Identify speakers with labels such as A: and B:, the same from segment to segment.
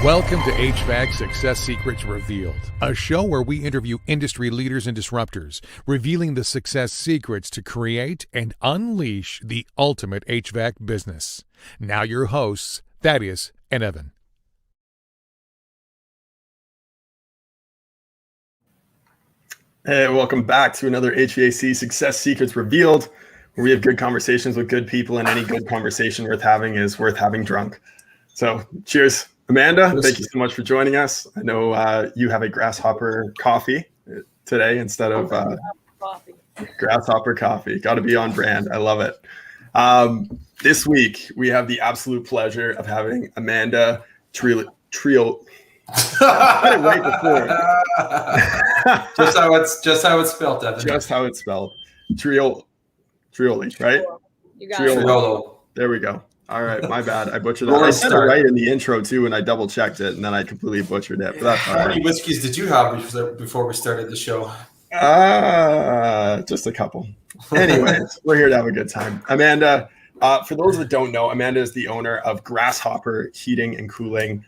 A: Welcome to HVAC Success Secrets Revealed, a show where we interview industry leaders and disruptors, revealing the success secrets to create and unleash the ultimate HVAC business. Now your hosts, Thaddeus and Evan.
B: Hey, welcome back to another HVAC Success Secrets Revealed, where we have good conversations with good people, and any good conversation worth having is worth having drunk. So cheers. Amanda, thank you so much for joining us. I know you have a Grasshopper coffee today instead of Grasshopper coffee. Got to be on brand. I love it. This week, we have the absolute pleasure of having Amanda Triolo. I had it right before.
C: just how it's spelled, Evan.
B: Just how it's spelled. Trioli, right?
D: You got it.
C: Triolo.
B: There we go. All right, my bad. I butchered that. I said it right in the intro too, and I double checked it, and then I completely butchered it. But that's
C: How many whiskeys did you have before we started the show?
B: Just a couple. Anyways, we're here to have a good time. Amanda, for those that don't know, Amanda is the owner of Grasshopper Heating and Cooling.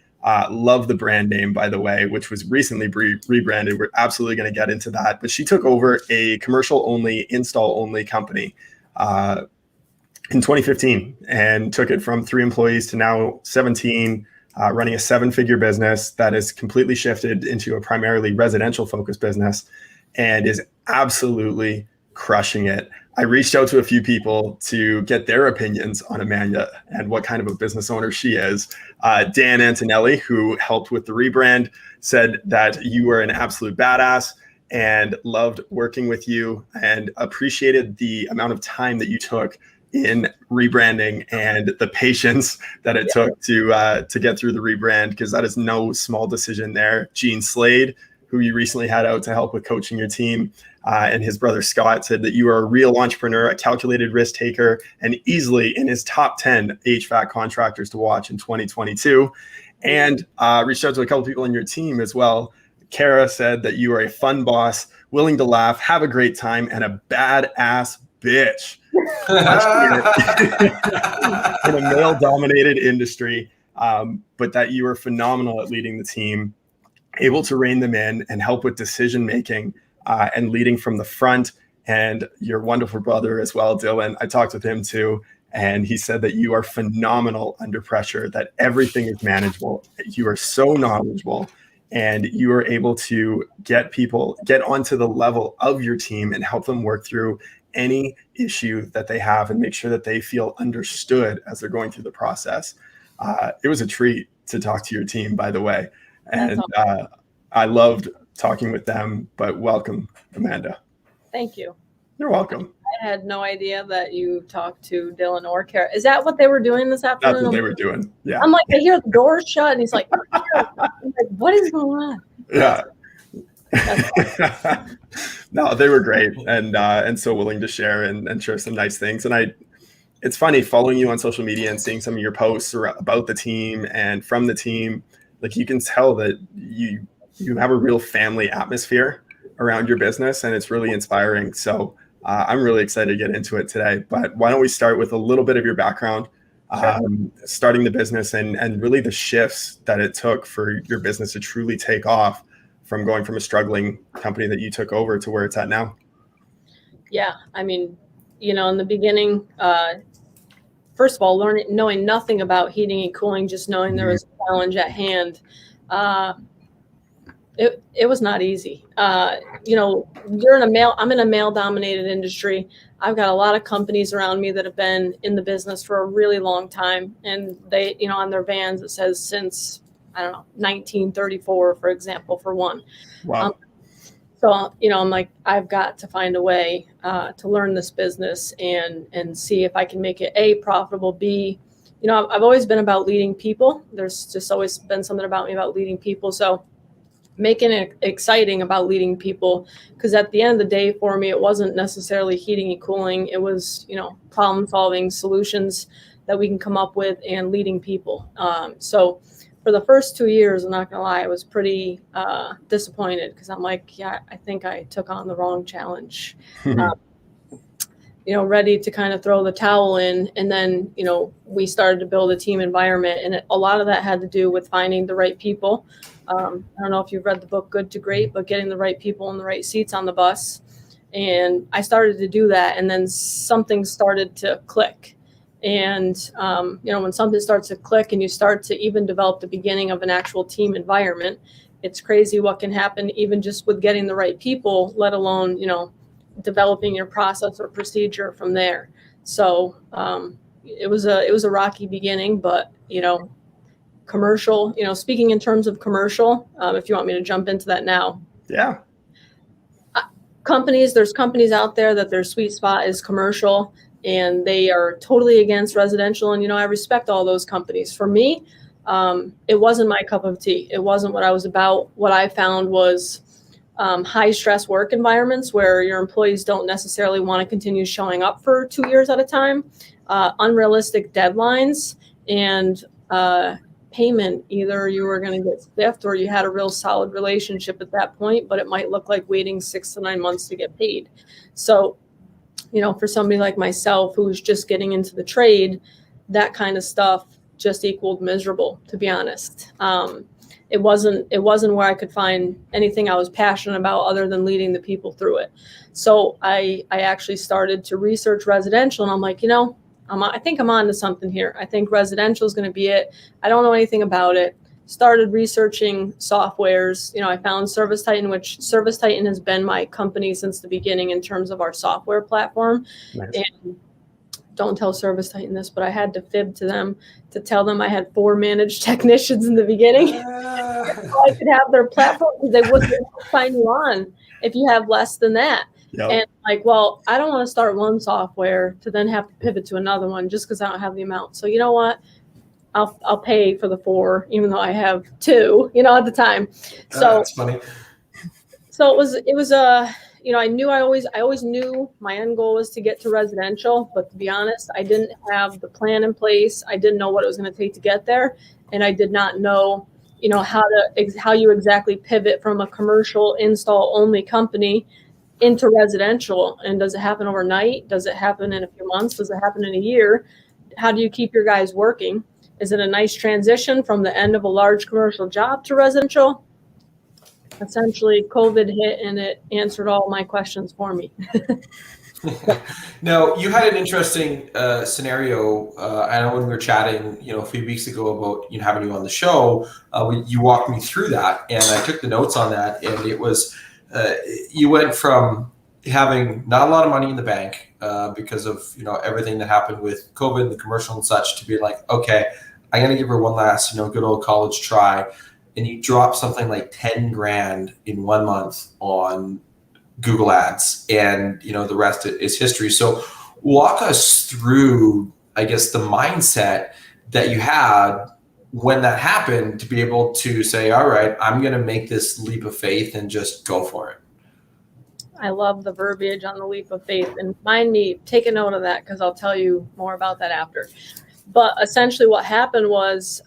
B: Love the brand name, by the way, which was recently rebranded. We're absolutely going to get into that. But she took over a commercial-only, install-only company in 2015 and took it from 3 employees to now 17, running a 7-figure business that is completely shifted into a primarily residential-focused business and is absolutely crushing it. I reached out to a few people to get their opinions on Amanda and what kind of a business owner she is. Dan Antonelli, who helped with the rebrand, said that you were an absolute badass and loved working with you and appreciated the amount of time that you took in rebranding and the patience that it took to get through the rebrand, because that is no small decision there. Gene Slade, who you recently had out to help with coaching your team, and his brother Scott, said that you are a real entrepreneur, a calculated risk taker, and easily in his top 10 HVAC contractors to watch in 2022. And reached out to a couple people in your team as well. Kara said that you are a fun boss, willing to laugh, have a great time, and a badass bitch. In a male-dominated industry, but that you are phenomenal at leading the team, able to rein them in and help with decision-making and leading from the front. And your wonderful brother as well, Dylan, I talked with him too, and he said that you are phenomenal under pressure, that everything is manageable. You are so knowledgeable, and you are able to get onto the level of your team and help them work through any issue that they have and make sure that they feel understood as they're going through the process. It was a treat to talk to your team, by the way. And I loved talking with them, but welcome, Amanda.
D: Thank you.
B: You're welcome.
D: I had no idea that you talked to Dylan or Kara. Is that what they were doing this afternoon?
B: That's what they were doing. Yeah.
D: I'm like, I hear the door shut, and he's like, I'm like, what is going on?
B: Yeah. No, they were great and so willing to share and share some nice things. And it's funny following you on social media and seeing some of your posts about the team and from the team. Like, you can tell that you have a real family atmosphere around your business, and it's really inspiring. So I'm really excited to get into it today. But why don't we start with a little bit of your background, starting the business and really the shifts that it took for your business to truly take off from going from a struggling company that you took over to where it's at now? Yeah,
D: I mean, in the beginning, first of all, knowing nothing about heating and cooling, just knowing there was a challenge at hand, it was not easy. I'm in a male-dominated industry. I've got a lot of companies around me that have been in the business for a really long time, and they, on their vans it says since 1934, for example, for one.
B: Wow.
D: So, I'm like, I've got to find a way to learn this business and see if I can make it A, profitable, B, I've always been about leading people. There's just always been something about me about leading people. So making it exciting about leading people, because at the end of the day, for me, it wasn't necessarily heating and cooling. It was, problem solving solutions that we can come up with and leading people. So for the first 2 years, I'm not going to lie, I was pretty disappointed, because I'm like, I think I took on the wrong challenge. ready to kind of throw the towel in. And then, we started to build a team environment. And a lot of that had to do with finding the right people. I don't know if you've read the book Good to Great, but getting the right people in the right seats on the bus. And I started to do that. And then something started to click. And, when something starts to click and you start to even develop the beginning of an actual team environment, it's crazy what can happen even just with getting the right people, let alone, developing your process or procedure from there. So it was a rocky beginning, but, commercial, speaking in terms of commercial, if you want me to jump into that now.
B: Yeah.
D: There's companies out there that their sweet spot is commercial and they are totally against residential. And, I respect all those companies. For me, it wasn't my cup of tea. It wasn't what I was about. What I found was high stress work environments where your employees don't necessarily want to continue showing up for 2 years at a time, unrealistic deadlines, and payment. Either you were going to get spiffed or you had a real solid relationship at that point, but it might look like waiting 6 to 9 months to get paid. So, for somebody like myself who's just getting into the trade, that kind of stuff just equaled miserable, to be honest. It wasn't where I could find anything I was passionate about other than leading the people through it. So I actually started to research residential, and I'm like, I think I'm on to something here. I think residential is going to be it. I don't know anything about it. Started researching softwares. I found ServiceTitan, which ServiceTitan has been my company since the beginning in terms of our software platform.
B: Nice.
D: And don't tell ServiceTitan this, but I had to fib to them to tell them I had 4 managed technicians in the beginning. So I could have their platform because they wouldn't sign you on if you have less than that.
B: Yep.
D: And I don't want to start one software to then have to pivot to another one just because I don't have the amount. So you know what? I'll pay for the 4, even though I have 2, at the time. So
C: that's funny.
D: So it was I always knew my end goal was to get to residential, but to be honest, I didn't have the plan in place. I didn't know what it was going to take to get there. And I did not know, how you exactly pivot from a commercial install only company into residential. And does it happen overnight? Does it happen in a few months? Does it happen in a year? How do you keep your guys working? Is it a nice transition from the end of a large commercial job to residential? Essentially, COVID hit and it answered all my questions for me.
C: Now, you had an interesting scenario. I know when we were chatting, a few weeks ago about having you on the show, you walked me through that, and I took the notes on that. And it was you went from having not a lot of money in the bank because of everything that happened with COVID, the commercial and such, to be like, okay, I'm gonna give her one last good old college try. And you drop something like 10 grand in 1 month on Google Ads, and the rest is history. So walk us through, I guess, the mindset that you had when that happened to be able to say, all right, I'm going to make this leap of faith and just go for it.
D: I love the verbiage on the leap of faith, and take a note of that because I'll tell you more about that after. But essentially what happened was,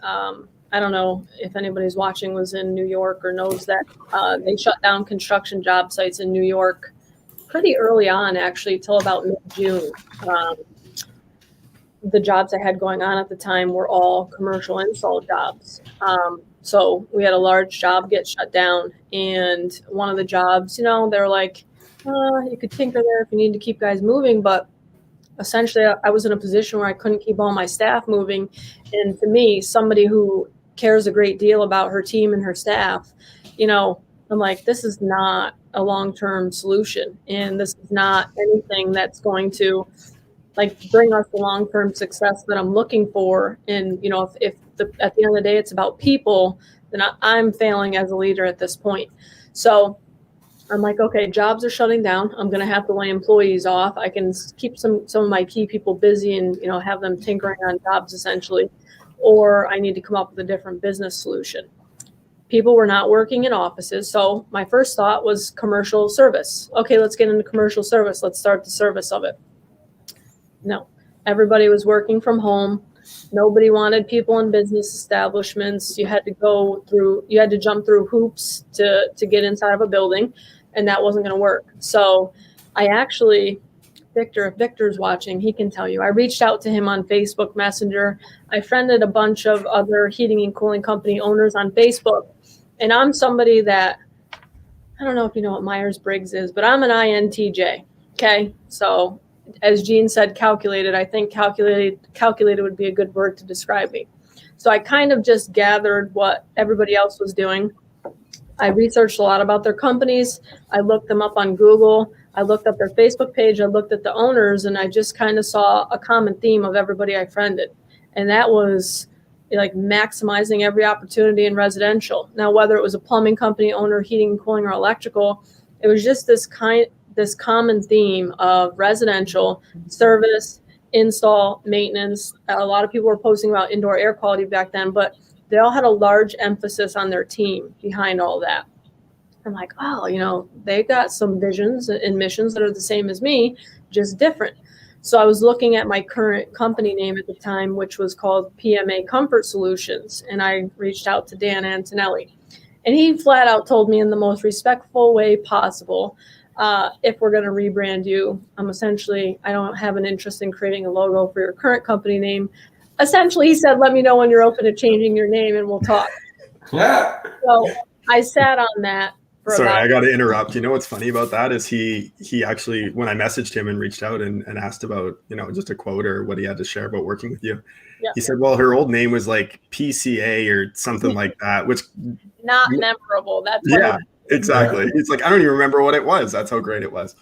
D: I don't know if anybody's watching was in New York or knows that they shut down construction job sites in New York pretty early on, actually, till about mid-June. The jobs I had going on at the time were all commercial install jobs. So we had a large job get shut down, and one of the jobs, they're like, you could tinker there if you need to keep guys moving, but essentially I was in a position where I couldn't keep all my staff moving. And to me, somebody who cares a great deal about her team and her staff, I'm like, this is not a long-term solution. And this is not anything that's going to bring us the long-term success that I'm looking for. And, if at the end of the day, it's about people, then I'm failing as a leader at this point. So I'm like, okay, jobs are shutting down. I'm going to have to lay employees off. I can keep some of my key people busy and, have them tinkering on jobs essentially, or I need to come up with a different business solution. People were not working in offices. So my first thought was commercial service. Okay, let's get into commercial service. Let's start the service of it. No, everybody was working from home. Nobody wanted people in business establishments. You had to jump through hoops to get inside of a building, and that wasn't going to work. So I actually Victor, if Victor's watching, he can tell you. I reached out to him on Facebook Messenger. I friended a bunch of other heating and cooling company owners on Facebook. And I'm somebody that, I don't know if you know what Myers-Briggs is, but I'm an INTJ. Okay. So as Gene said, calculated, I think calculated would be a good word to describe me. So I kind of just gathered what everybody else was doing. I researched a lot about their companies. I looked them up on Google. I looked up their Facebook page. I looked at the owners, and I just kind of saw a common theme of everybody I friended. And that was like maximizing every opportunity in residential. Now, whether it was a plumbing company owner, heating and cooling, or electrical, it was just this common theme of residential service, install, maintenance. A lot of people were posting about indoor air quality back then, but they all had a large emphasis on their team behind all that. I'm like, oh, they got some visions and missions that are the same as me, just different. So I was looking at my current company name at the time, which was called PMA Comfort Solutions. And I reached out to Dan Antonelli. And he flat out told me in the most respectful way possible, if we're going to rebrand you, I don't have an interest in creating a logo for your current company name. Essentially, he said, let me know when you're open to changing your name and we'll talk.
C: Yeah.
D: So I sat on that.
B: Sorry, I got to interrupt. You know what's funny about that is he actually, when I messaged him and reached out and asked about, just a quote or what he had to share about working with you, he said, well, her old name was like PCA or something like that, which
D: not memorable. That's
B: yeah, exactly. It's like, I don't even remember what it was. That's how great it was.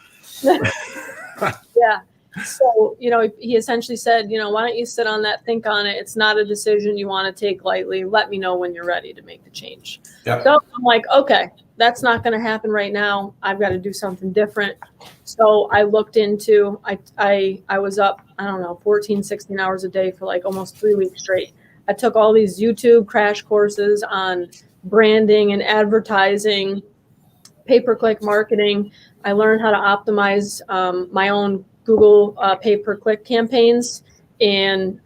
D: Yeah. So, he essentially said, why don't you sit on that, think on it. It's not a decision you want to take lightly. Let me know when you're ready to make the change. Yep. So I'm like, okay, that's not going to happen right now. I've got to do something different. So I looked into, I was up, 14, 16 hours a day for like almost 3 weeks straight. I took all these YouTube crash courses on branding and advertising, pay-per-click marketing. I learned how to optimize my own Google pay-per-click campaigns. And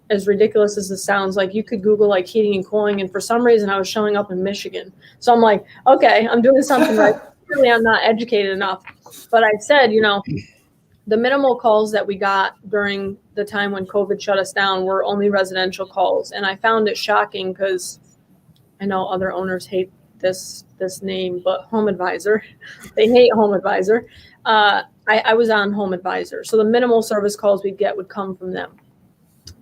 D: as ridiculous as this sounds, like you could Google like heating and cooling, and for some reason I was showing up in Michigan. So I'm like, okay, I'm doing something right. Clearly I'm not educated enough. But I said, the minimal calls that we got during the time when COVID shut us down were only residential calls. And I found it shocking because I know other owners hate this name, but Home Advisor, they hate Home Advisor. I was on Home Advisor. So the minimal service calls we'd get would come from them.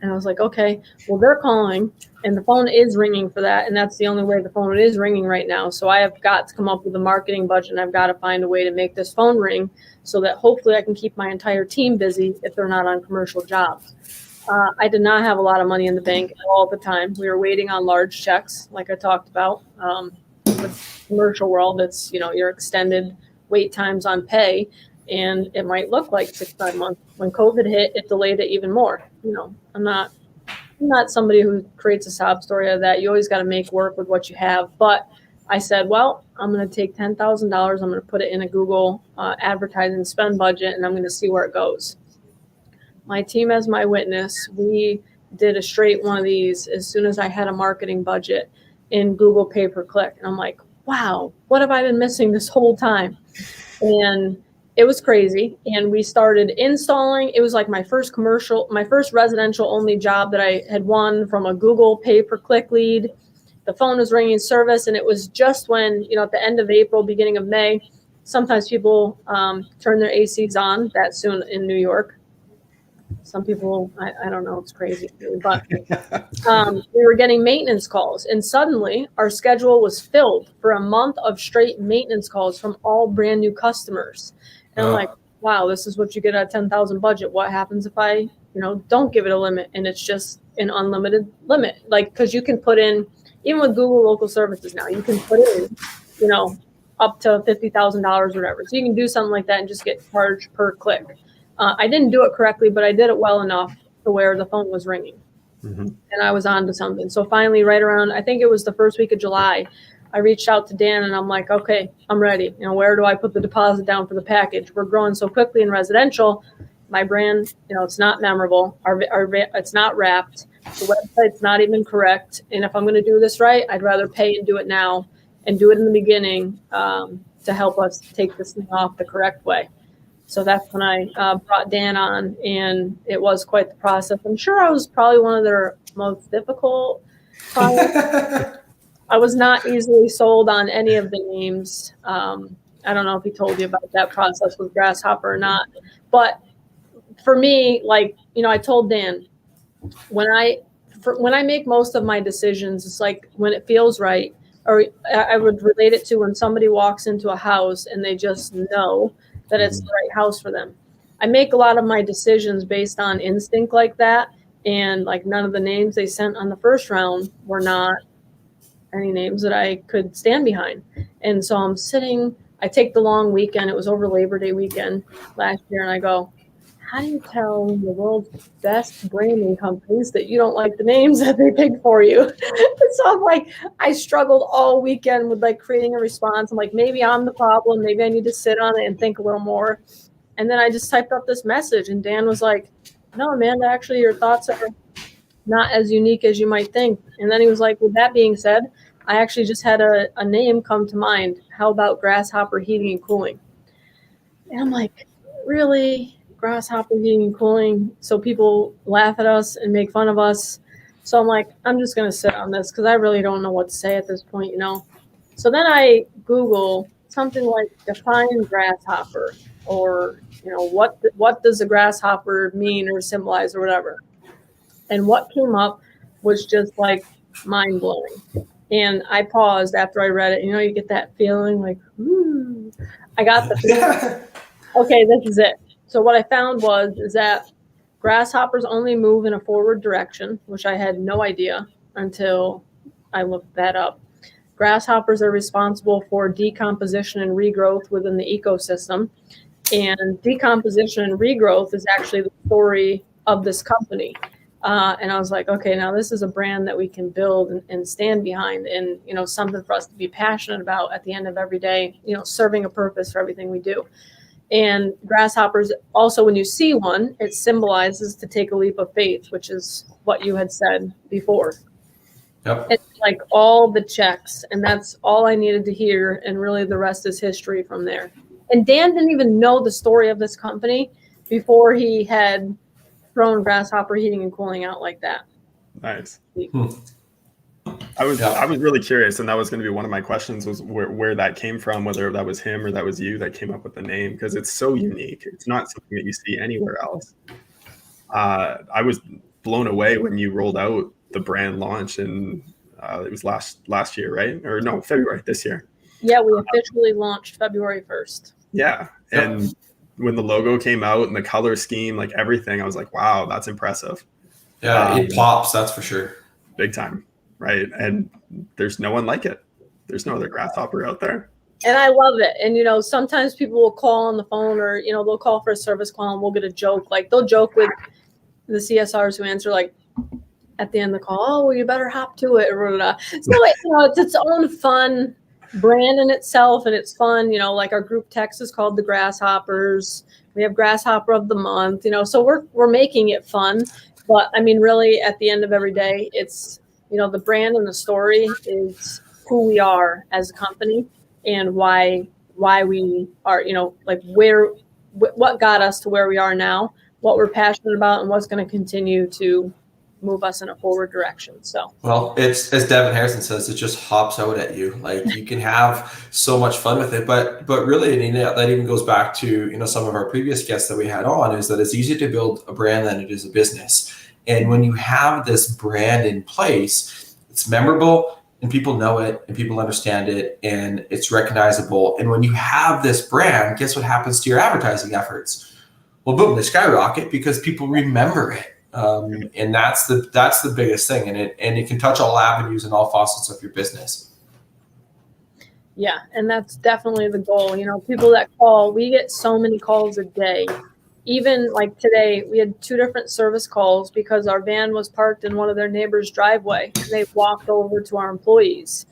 D: And I was like, okay, well, they're calling and the phone is ringing for that. And that's the only way the phone is ringing right now. So I have got to come up with a marketing budget, and I've got to find a way to make this phone ring so that hopefully I can keep my entire team busy if they're not on commercial jobs. I did not have a lot of money in the bank all the time. We were waiting on large checks, like I talked about. With commercial world, it's, your extended wait times on pay. And it might look like 6-9 months. When COVID hit, it delayed it even more. I'm not somebody who creates a sob story of that. You always got to make work with what you have. But I said, well, I'm going to take $10,000. I'm going to put it in a Google advertising spend budget, and I'm going to see where it goes. My team as my witness, we did a straight one of these as soon as I had a marketing budget in Google pay-per-click. And I'm like, wow, what have I been missing this whole time? And it was crazy. And we started installing. It was like my first residential only job that I had won from a Google pay-per-click lead. The phone was ringing service. And it was just when, at the end of April, beginning of May, sometimes people turn their ACs on that soon in New York. Some people, I don't know, it's crazy. But we were getting maintenance calls. And suddenly our schedule was filled for a month of straight maintenance calls from all brand new customers. And I'm like, wow, this is what you get at 10,000 budget. What happens if I, don't give it a limit and it's just an unlimited limit? Like, because you can put in, even with Google local services now, you can put in, up to $50,000 or whatever. So you can do something like that and just get charged per click. I didn't do it correctly, but I did it well enough to where the phone was ringing. Mm-hmm. And I was on to something. So finally, right around, I think it was the first week of July, I reached out to Dan and I'm like, okay, I'm ready. Where do I put the deposit down for the package? We're growing so quickly in residential. My brand, it's not memorable. It's not wrapped. The website's not even correct. And if I'm going to do this right, I'd rather pay and do it now and do it in the beginning to help us take this thing off the correct way. So that's when I brought Dan on, and it was quite the process. I'm sure I was probably one of their most difficult clients. I was not easily sold on any of the names. I don't know if he told you about that process with Grasshopper or not, but for me, like, I told Dan, when I make most of my decisions, it's like when it feels right, or I would relate it to when somebody walks into a house and they just know that it's the right house for them. I make a lot of my decisions based on instinct like that. And like none of the names they sent on the first round were not any names that I could stand behind. And so I'm sitting, I take the long weekend. It was over Labor Day weekend last year. And I go, how do you tell the world's best branding companies that you don't like the names that they pick for you? And so I'm like, I struggled all weekend with like creating a response. I'm like, maybe I'm the problem. Maybe I need to sit on it and think a little more. And then I just typed up this message, and Dan was like, no, Amanda, actually your thoughts are not as unique as you might think. And then he was like, with that being said, I actually just had a name come to mind. How about Grasshopper Heating and Cooling? And I'm like, really? Grasshopper Heating and Cooling? So people laugh at us and make fun of us. So I'm like, I'm just going to sit on this because I really don't know what to say at this point, So then I Google something like define grasshopper, or, what does a grasshopper mean or symbolize or whatever. And what came up was just like mind blowing. And I paused after I read it. You get that feeling like, ooh. I got the feeling, okay, this is it. So what I found is that grasshoppers only move in a forward direction, which I had no idea until I looked that up. Grasshoppers are responsible for decomposition and regrowth within the ecosystem. And decomposition and regrowth is actually the story of this company. And I was like, okay, now this is a brand that we can build and stand behind, and, something for us to be passionate about at the end of every day, serving a purpose for everything we do. And grasshoppers, also, when you see one, it symbolizes to take a leap of faith, which is what you had said before.
C: Yep.
D: It's like all the checks, and that's all I needed to hear. And really the rest is history from there. And Dan didn't even know the story of this company before he had thrown Grasshopper Heating and Cooling out like that.
B: Nice. I was really curious, and that was going to be one of my questions, was where that came from, whether that was him or that was you that came up with the name, because it's so unique. It's not something that you see anywhere else. I was blown away when you rolled out the brand launch, and it was last year, right? Or no, February this year.
D: Yeah, we officially launched February 1st.
B: Yeah, and when the logo came out and the color scheme, like everything, I was like, wow, that's impressive.
C: Yeah, it pops, that's for sure.
B: Big time, right? And there's no one like it. There's no other grasshopper out there.
D: And I love it. And, sometimes people will call on the phone, or, they'll call for a service call and we'll get a joke. Like, they'll joke with the CSRs who answer, like, at the end of the call, oh, well, you better hop to it. Or blah, blah. So, it's its own fun brand in itself, and it's fun. Like our group text is called the Grasshoppers. We have Grasshopper of the Month. So we're making it fun. But I mean, really, at the end of every day, it's the brand and the story is who we are as a company, and why we are, like what got us to where we are now, what we're passionate about, and what's going to continue to move us in a forward direction. So,
C: well, it's, as Devin Harrison says, it just hops out at you. Like, you can have so much fun with it, but really, that even goes back to, some of our previous guests that we had on, is that it's easier to build a brand than it is a business. And when you have this brand in place, it's memorable and people know it and people understand it and it's recognizable. And when you have this brand, guess what happens to your advertising efforts? Well, boom, they skyrocket because people remember it. And that's the biggest thing, and it can touch all avenues and all facets of your business.
D: Yeah, and that's definitely the goal. People that call, we get so many calls a day. Even like today, we had 2 different service calls because our van was parked in one of their neighbors' driveway, and they walked over to our employees.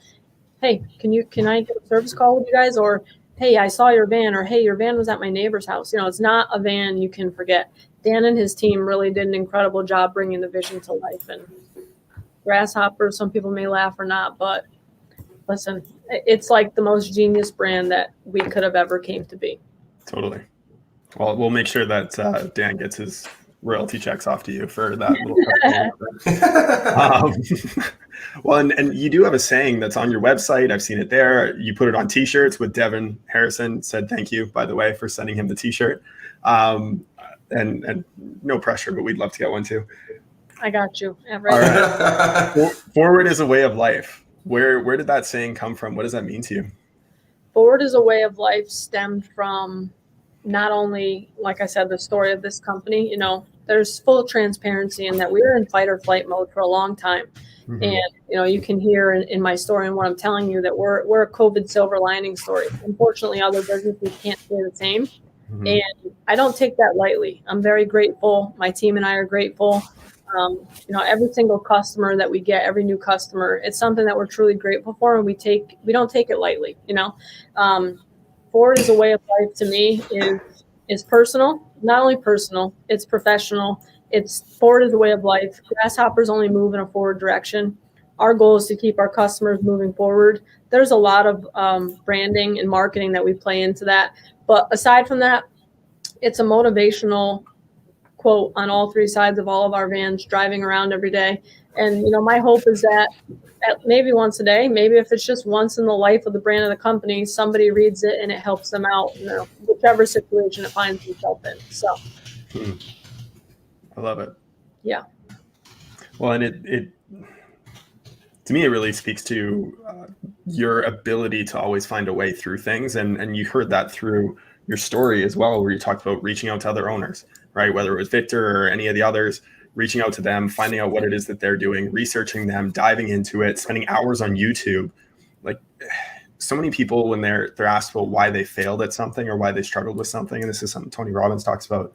D: Hey, can I get a service call with you guys? Or, hey, I saw your van, or hey, your van was at my neighbor's house. It's not a van you can forget. Dan and his team really did an incredible job bringing the vision to life. And Grasshopper, some people may laugh or not, but listen, it's like the most genius brand that we could have ever came to be.
B: Totally. Well, we'll make sure that Dan gets his royalty checks off to you for that little well, and you do have a saying that's on your website. I've seen it there. You put it on t-shirts with Devin Harrison. Said thank you, by the way, for sending him the t-shirt. And no pressure, but we'd love to get one too.
D: I got you.
B: All right. Forward is a way of life. Where did that saying come from? What does that mean to you?
D: Forward is a way of life stemmed from not only, like I said, the story of this company. There's full transparency in that we were in fight or flight mode for a long time. Mm-hmm. And, you can hear in my story and what I'm telling you that we're a COVID silver lining story. Unfortunately, other businesses can't say the same. Mm-hmm. And I don't take that lightly. I'm very grateful. My team and I are grateful. Every single customer that we get, every new customer, it's something that we're truly grateful for, and we don't take it lightly. Forward is a way of life to me is personal, not only personal, it's professional. Forward is a way of life. Grasshoppers only move in a forward direction. Our goal is to keep our customers moving forward. There's a lot of branding and marketing that we play into that. But aside from that, it's a motivational quote on all three sides of all of our vans driving around every day. And, my hope is that maybe once a day, maybe if it's just once in the life of the brand of the company, somebody reads it and it helps them out, whichever situation it finds itself in. So.
B: I love it.
D: Yeah.
B: Well, and it to me, it really speaks to your ability to always find a way through things. And you heard that through your story as well, where you talked about reaching out to other owners, right? Whether it was Victor or any of the others, reaching out to them, finding out what it is that they're doing, researching them, diving into it, spending hours on YouTube. Like so many people, when they're asked about why they failed at something or why they struggled with something, and this is something Tony Robbins talks about,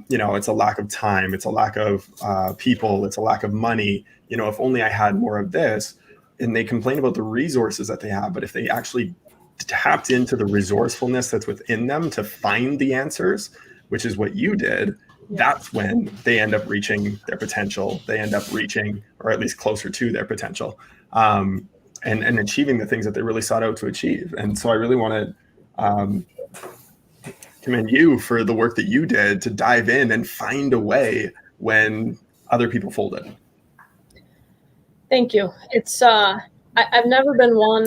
B: it's a lack of time, it's a lack of people, it's a lack of money. If only I had more of this. And they complain about the resources that they have, but if they actually tapped into the resourcefulness that's within them to find the answers, which is what you did, that's when they end up reaching their potential. They end up reaching, or at least closer to their potential, and achieving the things that they really sought out to achieve. And so I really want to commend you for the work that you did to dive in and find a way when other people folded.
D: Thank you. It's I've never been one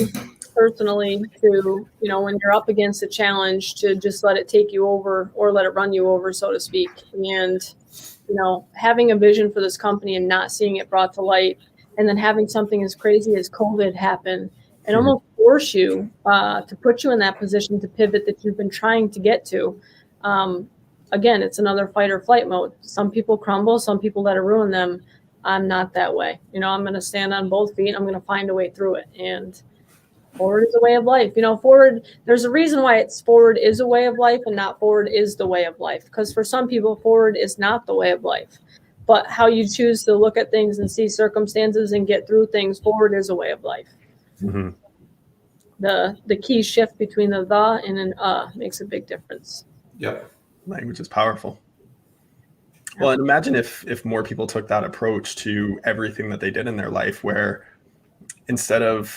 D: personally to, when you're up against a challenge, to just let it take you over or let it run you over, so to speak. And, having a vision for this company and not seeing it brought to light, and then having something as crazy as COVID happen and almost force you to put you in that position to pivot that you've been trying to get to. Again, it's another fight or flight mode. Some people crumble, some people let it ruin them. I'm not that way. I'm going to stand on both feet. I'm going to find a way through it. And forward is a way of life. Forward, there's a reason why it's forward is a way of life and not forward is the way of life. Because for some people, forward is not the way of life. But how you choose to look at things and see circumstances and get through things, forward is a way of life. Mm-hmm. The key shift between the and an makes a big difference.
B: Yep. Language is powerful. Well, and imagine if more people took that approach to everything that they did in their life, where instead of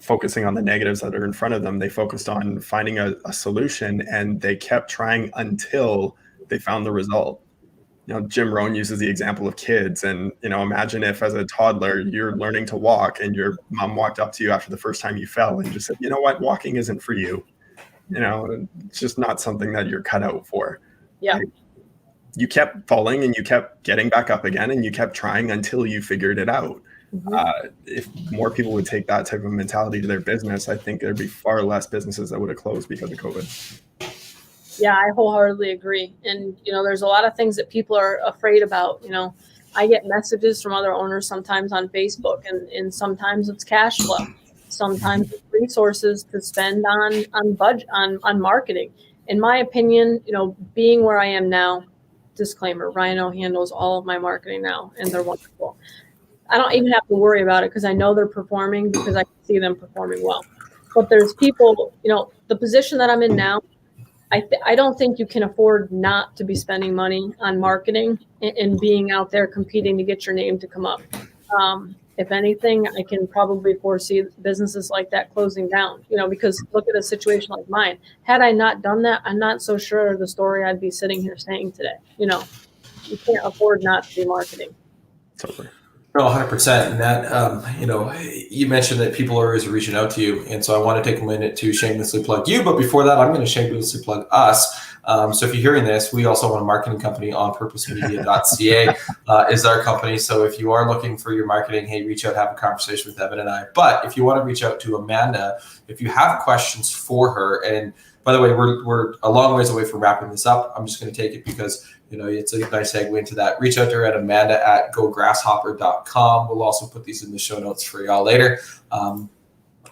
B: focusing on the negatives that are in front of them, they focused on finding a solution, and they kept trying until they found the result. Jim Rohn uses the example of kids, and imagine if as a toddler you're learning to walk and your mom walked up to you after the first time you fell and just said, you know what, walking isn't for you. It's just not something that you're cut out for.
D: Yeah.
B: Right? You kept falling and you kept getting back up again and you kept trying until you figured it out. Mm-hmm. If more people would take that type of mentality to their business, I think there'd be far less businesses that would have closed because of COVID.
D: Yeah, I wholeheartedly agree. And, there's a lot of things that people are afraid about. I get messages from other owners sometimes on Facebook, and sometimes it's cash flow. Sometimes it's resources to spend on budget, on marketing. In my opinion, being where I am now, disclaimer, Rhino handles all of my marketing now, and they're wonderful. I don't even have to worry about it because I know they're performing because I can see them performing well. But there's people, the position that I'm in now, I don't think you can afford not to be spending money on marketing and being out there competing to get your name to come up. if anything, I can probably foresee businesses like that closing down, because look at a situation like mine. Had I not done that, I'm not so sure the story I'd be sitting here saying today. You can't afford not to be marketing.
B: Totally.
C: No, 100%. And that, you mentioned that people are always reaching out to you. And so I want to take a minute to shamelessly plug you. But before that, I'm going to shamelessly plug us. So if you're hearing this, we also own a marketing company. onpurposemedia.ca is our company. So if you are looking for your marketing, hey, reach out, have a conversation with Evan and I. But if you want to reach out to Amanda, if you have questions for her, and by the way, we're a long ways away from wrapping this up. I'm just going to take it because it's a nice segue into that. Reach out to her at Amanda@gograsshopper.com. We'll also put these in the show notes for y'all later. Or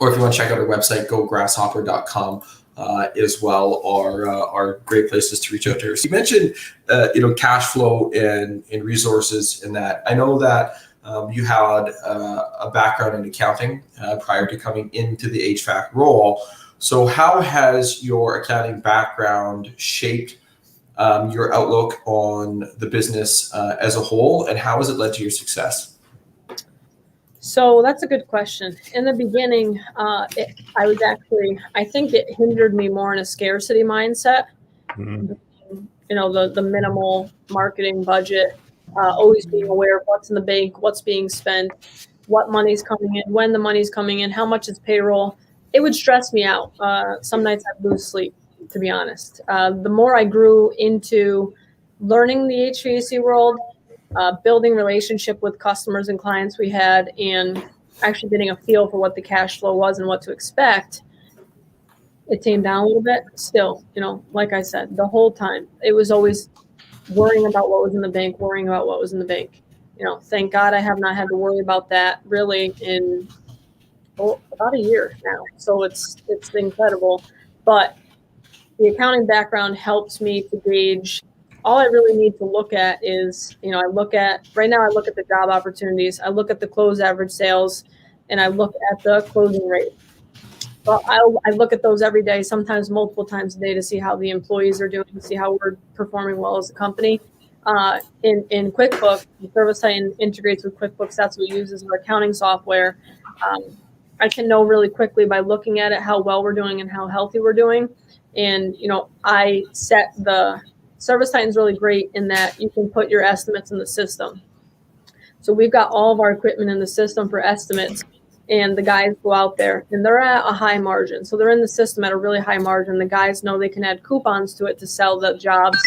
C: if you want to check out our website, gograsshopper.com as well, are great places to reach out to her. So you mentioned, cash flow and resources in that. I know that you had a background in accounting prior to coming into the HVAC role. So how has your accounting background shaped your outlook on the business as a whole, and how has it led to your success?
D: So that's a good question. In the beginning, I think it hindered me more in a scarcity mindset. Mm-hmm. The minimal marketing budget, always being aware of what's in the bank, what's being spent, what money's coming in, when the money's coming in, how much is payroll. It would stress me out. Some nights I'd lose sleep, to be honest. The more I grew into learning the HVAC world, building relationship with customers and clients we had, and actually getting a feel for what the cash flow was and what to expect, it tamed down a little bit. Still, like I said, the whole time, it was always worrying about what was in the bank, Thank God I have not had to worry about that really in about a year now. So it's incredible. But the accounting background helps me to gauge. All I really need to look at is, I look at the job opportunities, I look at the close average sales, and I look at the closing rate. Well, I look at those every day, sometimes multiple times a day, to see how the employees are doing, to see how we're performing well as a company. In QuickBooks, the ServiceTitan integrates with QuickBooks. That's what we use as our accounting software. I can know really quickly by looking at it how well we're doing and how healthy we're doing. And, I set the ServiceTitan's really great in that you can put your estimates in the system. So we've got all of our equipment in the system for estimates, and the guys go out there and they're at a high margin. So they're in the system at a really high margin. The guys know they can add coupons to it to sell the jobs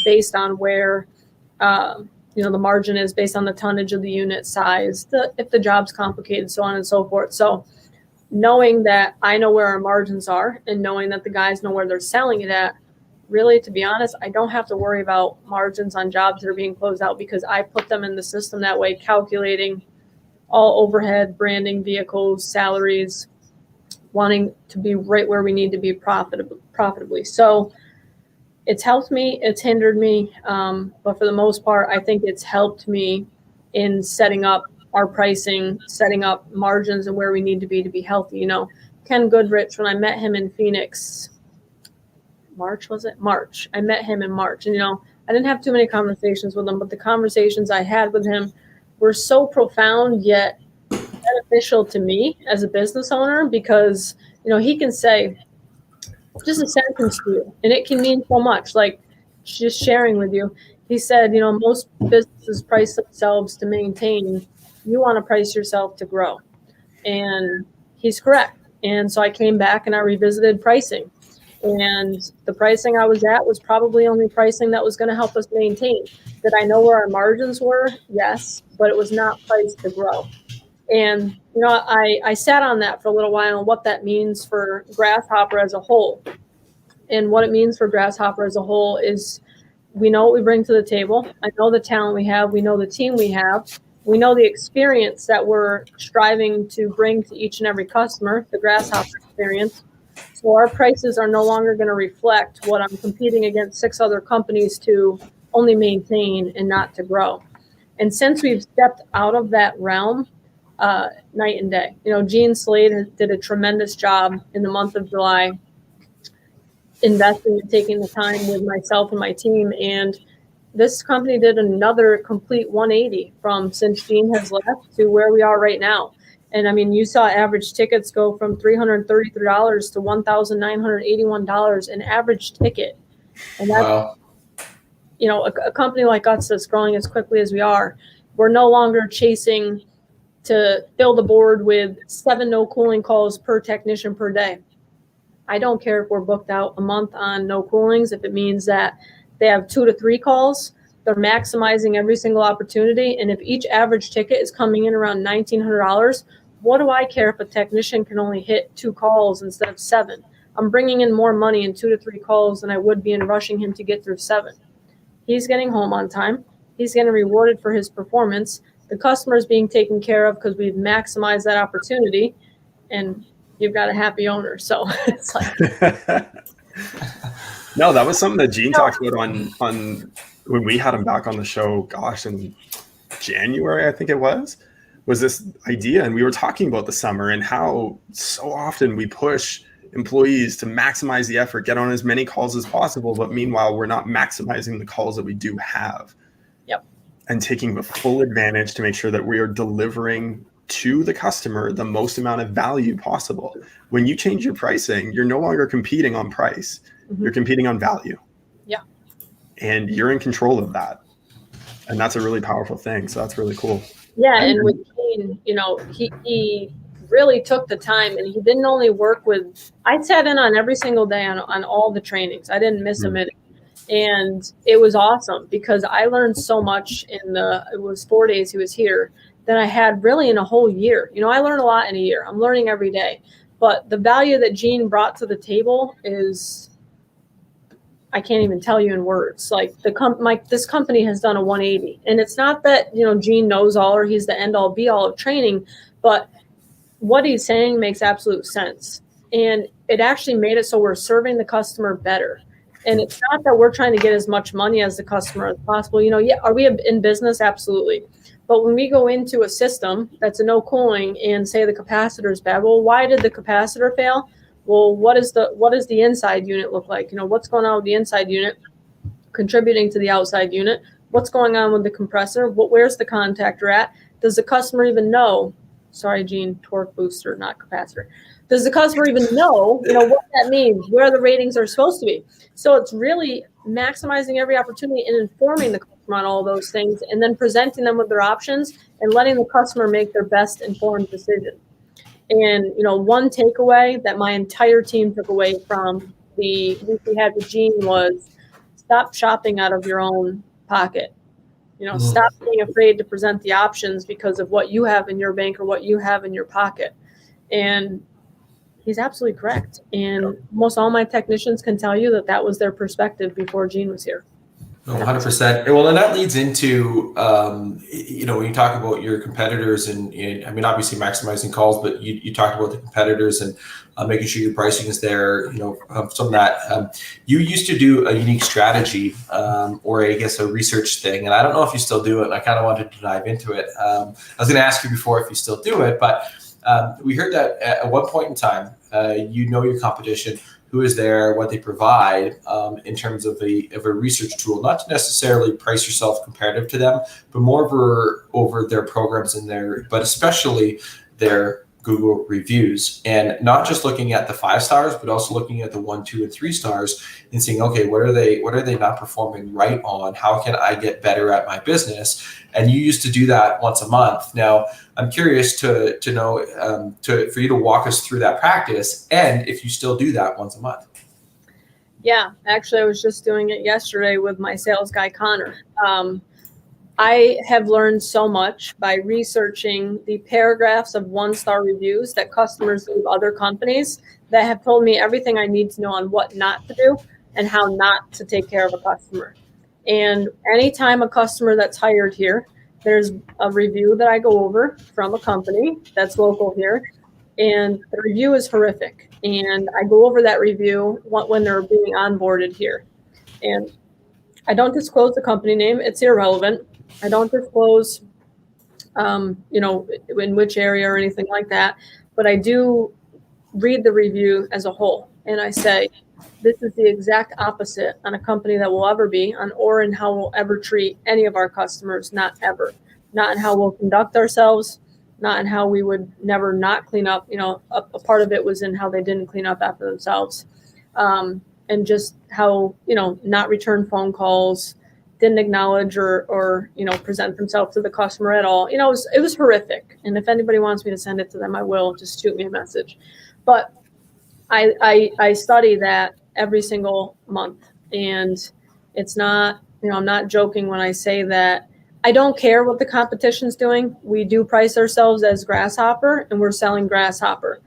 D: based on where, the margin is, based on the tonnage of the unit size, if the job's complicated, so on and so forth. So knowing that I know where our margins are and knowing that the guys know where they're selling it at, really, to be honest, I don't have to worry about margins on jobs that are being closed out because I put them in the system that way, calculating all overhead, branding, vehicles, salaries, wanting to be right where we need to be profitably. So it's helped me, it's hindered me, but for the most part, I think it's helped me in setting up our pricing, setting up margins and where we need to be healthy. Ken Goodrich, when I met him in Phoenix, March. I met him in March, and I didn't have too many conversations with him, but the conversations I had with him were so profound yet beneficial to me as a business owner, because he can say just a sentence to you and it can mean so much. Like, just sharing with you, he said, most businesses price themselves to maintain. You want to price yourself to grow. And he's correct. And so I came back and I revisited pricing. And the pricing I was at was probably only pricing that was going to help us maintain. Did I know where our margins were? Yes, but it was not priced to grow. And, I sat on that for a little while and what that means for Grasshopper as a whole. And what it means for Grasshopper as a whole is we know what we bring to the table. I know the talent we have. We know the team we have. We know the experience that we're striving to bring to each and every customer, the Grasshopper experience. So our prices are no longer going to reflect what I'm competing against 6 other companies to only maintain and not to grow. And since we've stepped out of that realm, night and day. Gene Slade did a tremendous job in the month of July, investing and taking the time with myself and my team. And this company did another complete 180 from since Gene has left to where we are right now. And I mean, you saw average tickets go from $333 to $1,981 an average ticket. And that's,
C: Wow.
D: you know, a company like us that's growing as quickly as we are, we're no longer chasing to fill the board with 7 no cooling calls per technician per day. I don't care if we're booked out a month on no coolings. If it means that they have 2 to 3 calls, they're maximizing every single opportunity. And if each average ticket is coming in around $1,900, what do I care if a technician can only hit 2 calls instead of 7? I'm bringing in more money in 2 to 3 calls than I would be in rushing him to get through 7. He's getting home on time. He's getting rewarded for his performance. The customer is being taken care of because we've maximized that opportunity, and you've got a happy owner. So it's like,
B: no, that was something that Gene talked about on when we had him back on the show, gosh, in January, I think it was this idea. And we were talking about the summer and how so often we push employees to maximize the effort, get on as many calls as possible. But meanwhile, we're not maximizing the calls that we do have.
D: Yep.
B: And taking the full advantage to make sure that we are delivering to the customer the most amount of value possible. When you change your pricing, you're no longer competing on price. Mm-hmm. You're competing on value.
D: Yeah.
B: And you're in control of that. And that's a really powerful thing. So that's really cool.
D: Yeah. And with Gene, you know, he really took the time, and he didn't only work with, I sat in on every single day on all the trainings. I didn't miss a minute. And it was awesome because I learned so much it was 4 days he was here that I had really in a whole year. You know, I learn a lot in a year. I'm learning every day. But the value that Gene brought to the table is, I can't even tell you in words. Like this company has done a 180. And it's not that, you know, Gene knows all or he's the end all be all of training, but what he's saying makes absolute sense. And it actually made it so we're serving the customer better. And it's not that we're trying to get as much money as the customer as possible. You know, yeah, are we in business? Absolutely. But when we go into a system that's a no cooling and say the capacitor is bad, well, why did the capacitor fail? Well, what does the inside unit look like? You know, what's going on with the inside unit contributing to the outside unit? What's going on with the compressor? Where's the contactor at? Does the customer even know? Sorry, Gene, torque booster, not capacitor. Does the customer even know, you know, what that means, where the ratings are supposed to be? So it's really maximizing every opportunity and informing the customer on all those things, and then presenting them with their options and letting the customer make their best informed decision. And, you know, one takeaway that my entire team took away from the week we had with Gene was stop shopping out of your own pocket. You know, stop being afraid to present the options because of what you have in your bank or what you have in your pocket. And he's absolutely correct. And most all my technicians can tell you that was their perspective before Gene was here.
C: 100%. Well, and that leads into, you know, when you talk about your competitors and I mean, obviously maximizing calls, but you talked about the competitors and making sure your pricing is there, you know, some of that. You used to do a unique strategy or I guess a research thing. And I don't know if you still do it. And I kind of wanted to dive into it. I was going to ask you before if you still do it, but we heard that at one point in time, you know your competition, who is there, what they provide in terms of a research tool, not to necessarily price yourself comparative to them, but more over their programs and but especially their Google reviews, and not just looking at the 5 stars, but also looking at the 1, 2, and 3 stars and seeing, okay, what are they not performing right on? How can I get better at my business? And you used to do that once a month. Now, I'm curious to know for you to walk us through that practice, and if you still do that once a month.
D: Yeah, actually, I was just doing it yesterday with my sales guy, Connor. I have learned so much by researching the paragraphs of 1-star reviews that customers leave other companies that have told me everything I need to know on what not to do and how not to take care of a customer. And anytime a customer that's hired here, there's a review that I go over from a company that's local here, and the review is horrific. And I go over that review when they're being onboarded here. And I don't disclose the company name. It's irrelevant. I don't disclose, you know, in which area or anything like that. But I do read the review as a whole. And I say, this is the exact opposite on a company that we'll ever be on, or in how we'll ever treat any of our customers. Not ever. Not in how we'll conduct ourselves, not in how we would never not clean up. A part of it was in how they didn't clean up after themselves. And just how, not return phone calls, didn't acknowledge or present themselves to the customer at all. It was horrific. And if anybody wants me to send it to them, I will. Just shoot me a message. But I study that every single month. And it's not, I'm not joking when I say that I don't care what the competition's doing. We do price ourselves as Grasshopper, and we're selling Grasshopper.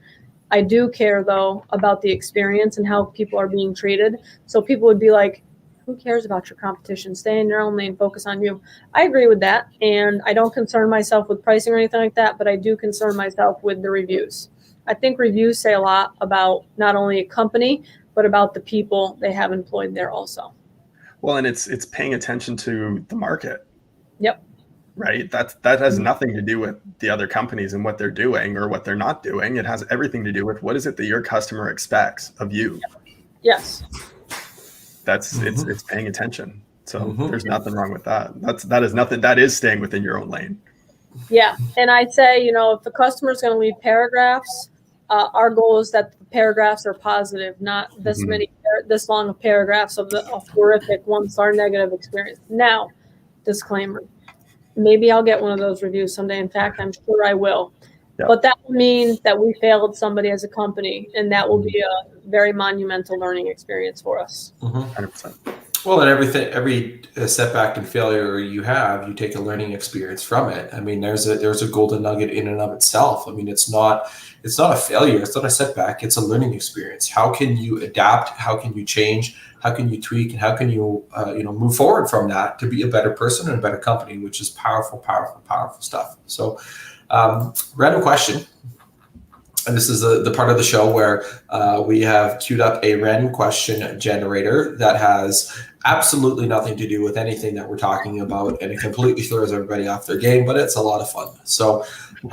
D: I do care, though, about the experience and how people are being treated. So people would be like, who cares about your competition? Stay in your own lane, focus on you. I agree with that. And I don't concern myself with pricing or anything like that, but I do concern myself with the reviews. I think reviews say a lot about not only a company, but about the people they have employed there also.
B: Well, and it's paying attention to the market.
D: Yep.
B: Right. That has nothing to do with the other companies and what they're doing or what they're not doing. It has everything to do with what is it that your customer expects of you.
D: Yes.
B: It's paying attention. So there's nothing wrong with that. That is staying within your own lane.
D: Yeah. And I'd say, if the customer is going to leave paragraphs, our goal is that the paragraphs are positive, not this long of paragraphs of a horrific 1-star negative experience. Now, disclaimer, maybe I'll get one of those reviews someday. In fact, I'm sure I will. Yep. But that will mean that we failed somebody as a company, and that will be a very monumental learning experience for us.
B: 100%.
C: Well, and every setback and failure you have, you take a learning experience from it. I mean, there's a golden nugget in and of itself. I mean, it's not a failure. It's not a setback. It's a learning experience. How can you adapt? How can you change? How can you tweak? And how can you, move forward from that to be a better person and a better company, which is powerful, powerful, powerful stuff. So, random question. And this is the part of the show where we have queued up a random question generator that has absolutely nothing to do with anything that we're talking about, and it completely throws everybody off their game, but it's a lot of fun. So when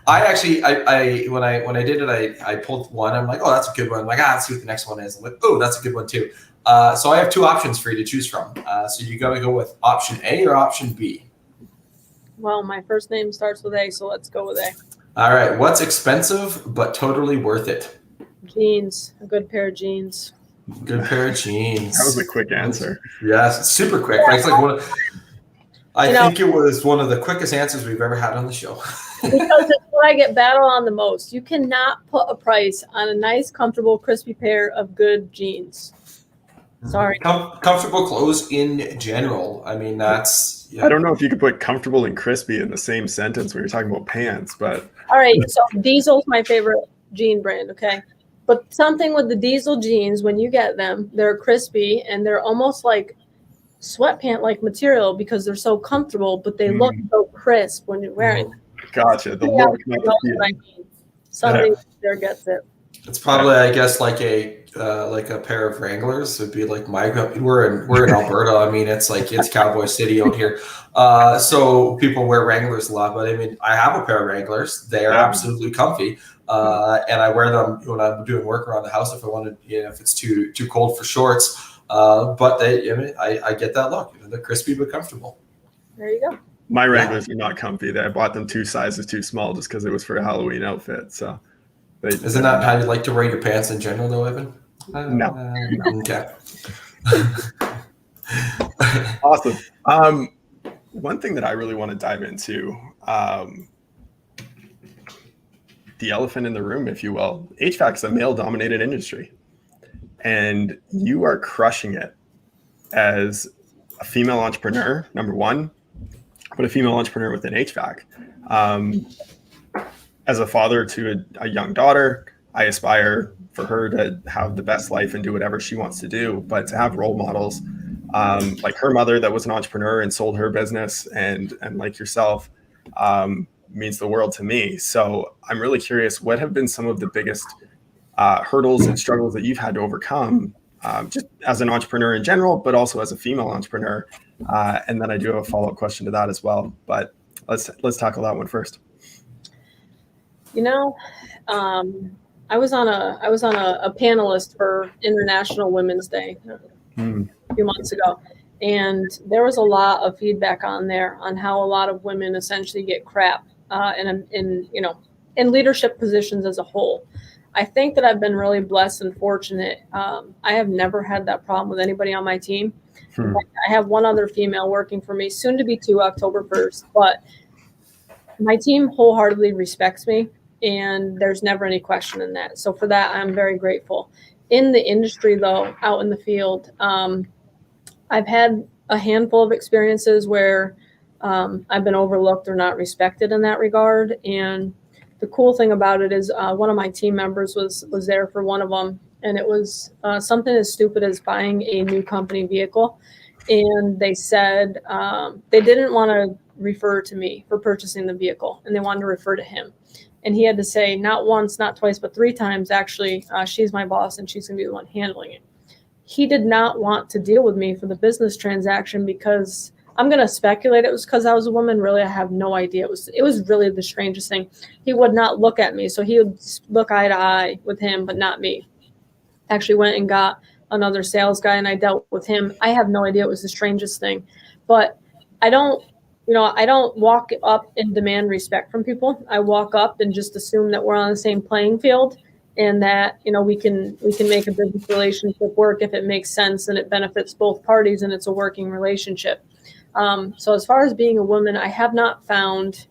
C: I did it, I pulled one. I'm like, oh, that's a good one. I'm like, let's see what the next one is. I'm like, oh, that's a good one too. So I have two options for you to choose from. So you got to go with option A or option B.
D: Well, my first name starts with A, so let's go with A.
C: All right. What's expensive but totally worth it?
D: Jeans. A good pair of jeans.
C: Good pair of jeans.
B: That was a quick answer.
C: Yes, super quick. Yeah. It's like I think it was one of the quickest answers we've ever had on the show.
D: Because it's what I get battled on the most. You cannot put a price on a nice, comfortable, crispy pair of good jeans. Sorry.
C: Comfortable clothes in general. I mean, that's... Yeah.
B: I don't know if you could put comfortable and crispy in the same sentence when you're talking about pants, but...
D: All right, so Diesel's my favorite jean brand, okay? But something with the Diesel jeans, when you get them, they're crispy and they're almost like sweatpant-like material because they're so comfortable, but they look so crisp when you're wearing them.
B: Gotcha. The look, not the feel.
D: Somebody there gets it.
C: It's probably, I guess, like a pair of Wranglers would be like we're in Alberta. I mean, it's Cowboy City out here. So people wear Wranglers a lot, but I mean, I have a pair of Wranglers. They are absolutely comfy. And I wear them when I'm doing work around the house if I wanted, if it's too cold for shorts. But I get that look. They're crispy but comfortable.
D: There you go.
B: My Wranglers are not comfy. I bought them 2 sizes too small just because it was for a Halloween outfit. So
C: isn't that how you like to wear your pants in general, though, Evan?
B: No.
C: Okay.
B: Awesome. One thing that I really want to dive into, the elephant in the room, if you will. HVAC is a male-dominated industry, and you are crushing it as a female entrepreneur, number one, but a female entrepreneur within HVAC. As a father to a young daughter, I aspire for her to have the best life and do whatever she wants to do, but to have role models like her mother that was an entrepreneur and sold her business and like yourself means the world to me. So I'm really curious, what have been some of the biggest hurdles and struggles that you've had to overcome just as an entrepreneur in general, but also as a female entrepreneur? And then I do have a follow-up question to that as well, but let's tackle that one first.
D: I was on a panelist for International Women's Day a few months ago, and there was a lot of feedback on there on how a lot of women essentially get crap in leadership positions as a whole. I think that I've been really blessed and fortunate. I have never had that problem with anybody on my team. I have one other female working for me, soon to be two, October 1st, but my team wholeheartedly respects me, and there's never any question in that. So for that, I'm very grateful. In the industry, though, out in the field, I've had a handful of experiences where I've been overlooked or not respected in that regard. And the cool thing about it is one of my team members was there for one of them, and it was something as stupid as buying a new company vehicle. And they said they didn't want to refer to me for purchasing the vehicle, and they wanted to refer to him. And he had to say not once, not twice, but 3 times, actually, she's my boss and she's going to be the one handling it. He did not want to deal with me for the business transaction because I'm going to speculate it was because I was a woman. Really, I have no idea. It was really the strangest thing. He would not look at me. So he would look eye to eye with him, but not me. Actually went and got another sales guy and I dealt with him. I have no idea. It was the strangest thing. But I don't walk up and demand respect from people. I walk up and just assume that we're on the same playing field and that, we can make a business relationship work if it makes sense and it benefits both parties and it's a working relationship. So as far as being a woman, I have not found,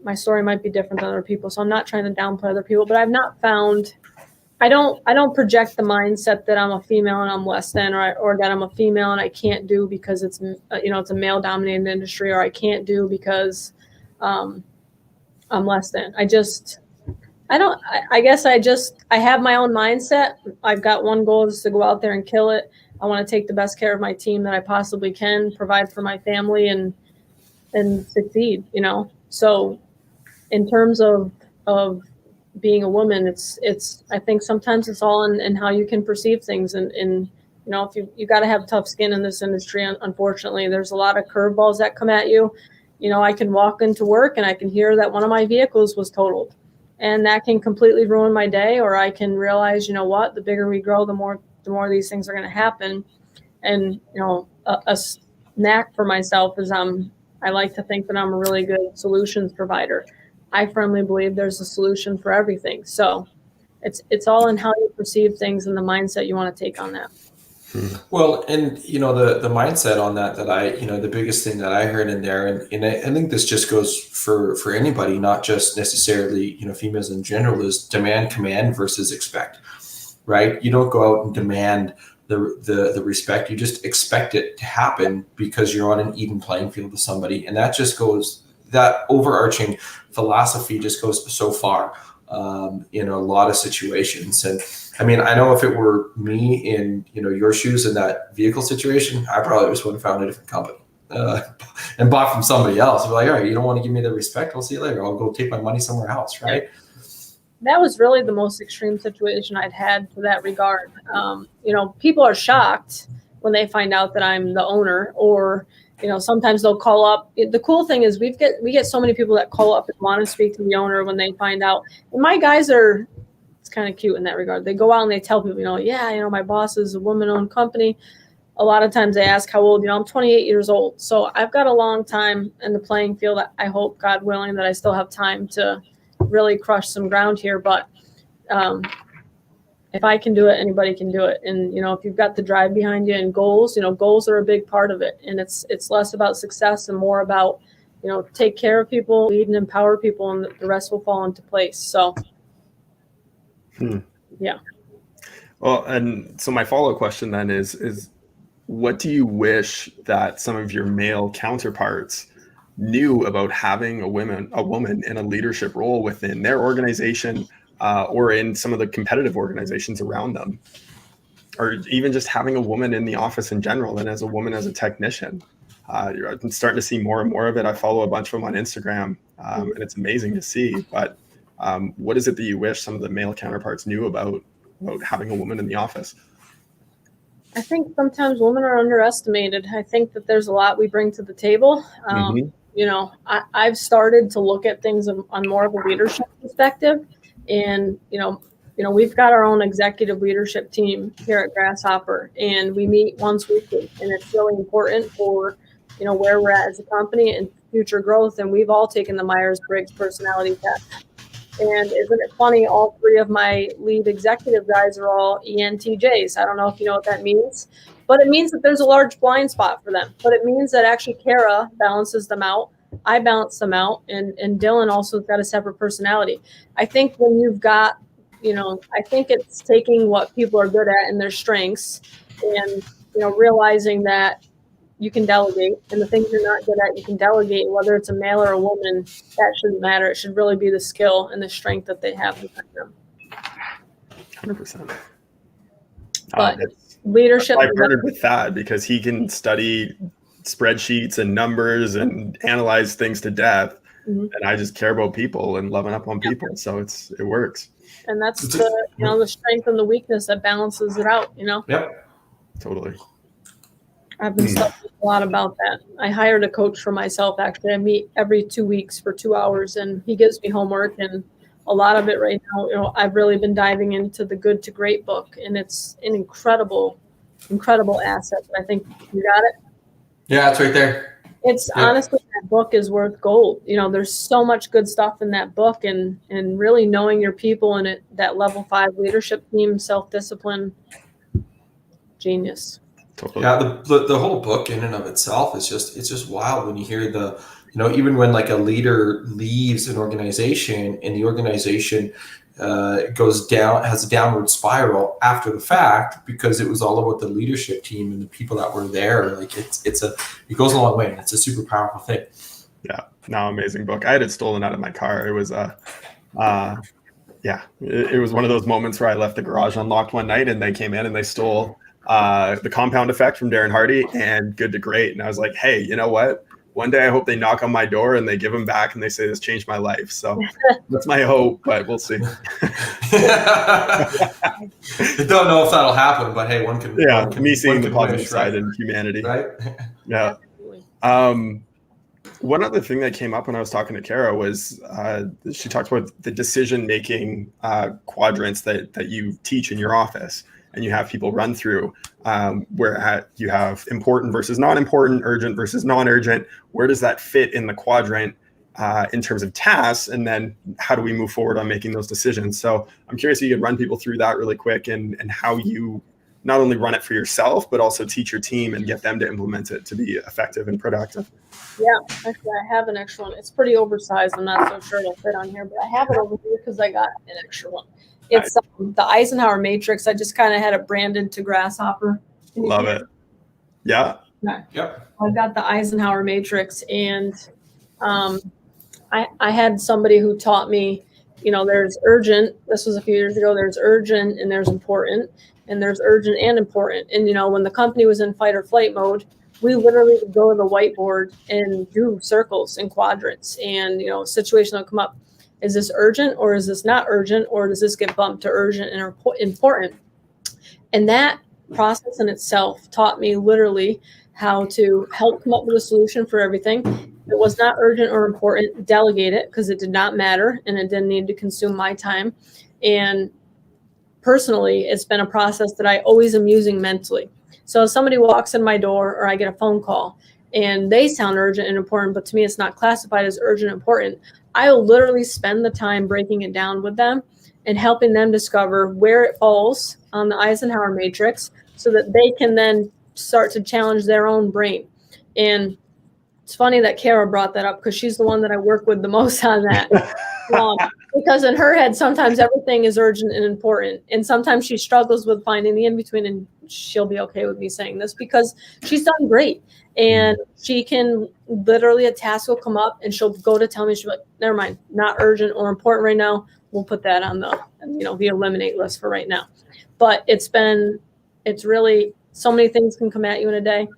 D: my story might be different than other people, so I'm not trying to downplay other people, but I've not found, I don't project the mindset that I'm a female and I'm less than, or that I'm a female and I can't do because it's a male dominated industry, or I can't do because I'm less than. I have my own mindset. I've got one goal is to go out there and kill it. I want to take the best care of my team that I possibly can, provide for my family and succeed, So in terms of being a woman, it's I think sometimes it's all in how you can perceive things, and if you got to have tough skin in this industry. Unfortunately, there's a lot of curveballs that come at you. I can walk into work and I can hear that one of my vehicles was totaled, and that can completely ruin my day. Or I can realize, the bigger we grow, the more of these things are going to happen. And a knack for myself is I like to think that I'm a really good solutions provider. I firmly believe there's a solution for everything. So it's all in how you perceive things and the mindset you want to take on that.
C: Well, and the mindset on that the biggest thing that I heard in there, and I think this just goes for anybody, not just necessarily females in general, is demand, command versus expect. Right? You don't go out and demand the respect. You just expect it to happen because you're on an even playing field with somebody, and that overarching philosophy just goes so far in a lot of situations. And I mean, I know if it were me in your shoes in that vehicle situation, I probably just would have found a different company and bought from somebody else. I'd be like, all right, you don't want to give me the respect, I'll see you later. I'll go take my money somewhere else, right?
D: That was really the most extreme situation I'd had to that regard. People are shocked when they find out that I'm the owner, or sometimes they'll call up. The cool thing is we get so many people that call up and want to speak to the owner when they find out. And my guys it's kind of cute in that regard. They go out and they tell people, my boss is a woman-owned company. A lot of times they ask how old, I'm 28 years old. So I've got a long time in the playing field. I hope, God willing, that I still have time to really crush some ground here. But if I can do it, anybody can do it. And, if you've got the drive behind you and goals, goals are a big part of it. And it's less about success and more about, take care of people, lead and empower people, and the rest will fall into place. So, yeah.
B: Well, and so my follow-up question then is what do you wish that some of your male counterparts knew about having a woman in a leadership role within their organization, or in some of the competitive organizations around them, or even just having a woman in the office in general, and as a woman as a technician? I'm starting to see more and more of it. I follow a bunch of them on Instagram, and it's amazing to see. But what is it that you wish some of the male counterparts knew about having a woman in the office?
D: I think sometimes women are underestimated. I think that there's a lot we bring to the table. I've started to look at things on more of a leadership perspective. And, we've got our own executive leadership team here at Grasshopper, and we meet once weekly, and it's really important for, where we're at as a company and future growth. And we've all taken the Myers-Briggs personality test. And isn't it funny? All three of my lead executive guys are all ENTJs. I don't know if you know what that means, but it means that there's a large blind spot for them. But it means that actually Kara balances them out. I balance them out. And Dylan also got a separate personality. I think when you've got, I think it's taking what people are good at and their strengths and, realizing that you can delegate, and the things you're not good at, you can delegate, whether it's a male or a woman, that shouldn't matter. It should really be the skill and the strength that they have behind them.
B: 100%.
D: But leadership.
B: I partnered with Thad because he can study spreadsheets and numbers and analyze things to death. Mm-hmm. And I just care about people and loving up on people. So it works.
D: And that's the strength and the weakness that balances it out,
C: Yep.
B: Totally.
D: I've been studying a lot about that. I hired a coach for myself. Actually, I meet every 2 weeks for 2 hours, and he gives me homework. And a lot of it right now, I've really been diving into the Good to Great book, and it's an incredible asset. I think you got it.
C: Yeah, it's right there.
D: It's honestly, that book is worth gold. There's so much good stuff in that book, and really knowing your people and that level 5 leadership team, self-discipline, genius.
C: Totally. Yeah, the whole book in and of itself is just wild when you hear even when like a leader leaves an organization and the organization goes down, has a downward spiral after the fact because it was all about the leadership team and the people that were there. Like it goes a long way, and it's a super powerful thing.
B: Yeah, no, amazing book. I had it stolen out of my car. It was it was one of those moments where I left the garage unlocked one night and they came in and they stole The Compound Effect from Darren Hardy and Good to Great. And I was like, hey, you know what? One day I hope they knock on my door and they give them back and they say, this changed my life. So that's my hope, but we'll see.
C: I don't know if that'll happen, but hey, one can.
B: Yeah, me seeing the positive side in humanity.
C: Right?
B: Yeah. One other thing that came up when I was talking to Kara was she talked about the decision-making quadrants that you teach in your office. And you have people run through where you have important versus non-important, urgent versus non-urgent. Where does that fit in the quadrant in terms of tasks? And then how do we move forward on making those decisions? So I'm curious if you could run people through that really quick and how you not only run it for yourself, but also teach your team and get them to implement it to be effective and productive.
D: Yeah, actually, I have an extra one. It's pretty oversized. I'm not so sure it'll fit on here, but I have it over here because I got an extra one. It's the Eisenhower Matrix. I just kind of had it branded to Grasshopper.
B: Love it. Yeah.
C: Yep.
D: I've got the Eisenhower Matrix, and I had somebody who taught me, there's urgent. This was a few years ago. There's urgent and there's important, and there's urgent and important. And, when the company was in fight or flight mode, we literally would go to the whiteboard and do circles and quadrants, and, a situation will come up. Is this urgent or is this not urgent, or does this get bumped to urgent and important? And that process in itself taught me literally how to help come up with a solution for everything. If it was not urgent or important, delegate it because it did not matter and it didn't need to consume my time. And personally, it's been a process that I always am using mentally. So if somebody walks in my door or I get a phone call and they sound urgent and important, but to me it's not classified as urgent and important, I will literally spend the time breaking it down with them and helping them discover where it falls on the Eisenhower Matrix so that they can then start to challenge their own brain. And it's funny that Kara brought that up because she's the one that I work with the most on that. Because in her head, sometimes everything is urgent and important. And sometimes she struggles with finding the in-between, and she'll be okay with me saying this because she's done great. And she can literally, a task will come up and she'll go to tell me, she'll be like, never mind, not urgent or important right now. We'll put that on the eliminate list for right now. But it's really, so many things can come at you in a day.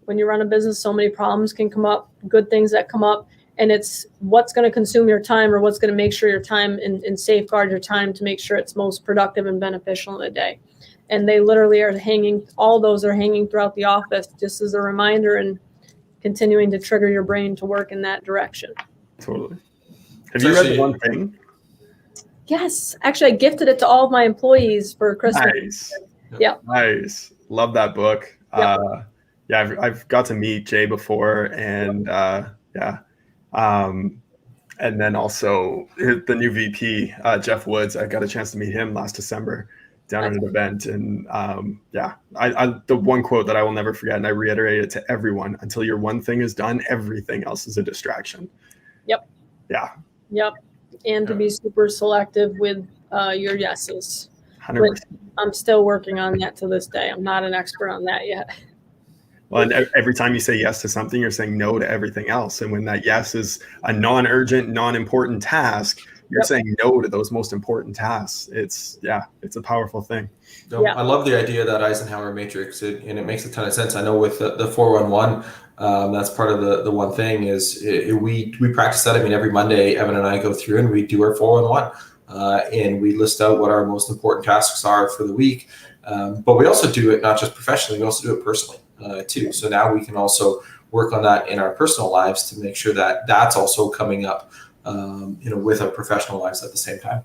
D: When you run a business, so many problems can come up, good things that come up. And it's what's going to consume your time or what's going to make sure your time and safeguard your time to make sure it's most productive and beneficial in a day. And they literally are hanging, all those are hanging throughout the office just as a reminder and continuing to trigger your brain to work in that direction.
B: Totally. Have you read The One Thing?
D: Yes, actually, I gifted it to all of my employees for Christmas.
B: Nice.
D: Yeah.
B: Nice. Love that book.
D: Yep.
B: Yeah, I've got to meet Jay before, and yeah. And then also the new VP, Jeff Woods. I got a chance to meet him last December down at an event. And yeah, the one quote that I will never forget, and I reiterate it to everyone: until your one thing is done, everything else is a distraction.
D: Yep.
B: Yeah.
D: Yep. And to be super selective with your yeses.
B: 100%.
D: I'm still working on that to this day. I'm not an expert on that yet.
B: Well, and every time you say yes to something, you're saying no to everything else. And when that yes is a non-urgent, non-important task, you're saying no to those most important tasks. It's a powerful thing.
C: No, I love the idea of that Eisenhower matrix, and it makes a ton of sense. I know with the 411, that's part of the one thing is we practice that. I mean, every Monday, Evan and I go through and we do our 411, and we list out what our most important tasks are for the week. But we also do it not just professionally, we also do it personally too. So now we can also work on that in our personal lives to make sure that that's also coming up, with our professional lives at the same time.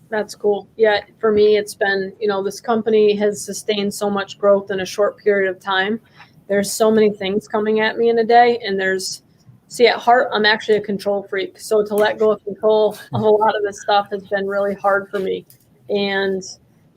D: That's cool. Yeah, for me, it's been, this company has sustained so much growth in a short period of time. There's so many things coming at me in a day, and at heart, I'm actually a control freak. So to let go of control of a lot of this stuff has been really hard for me. And,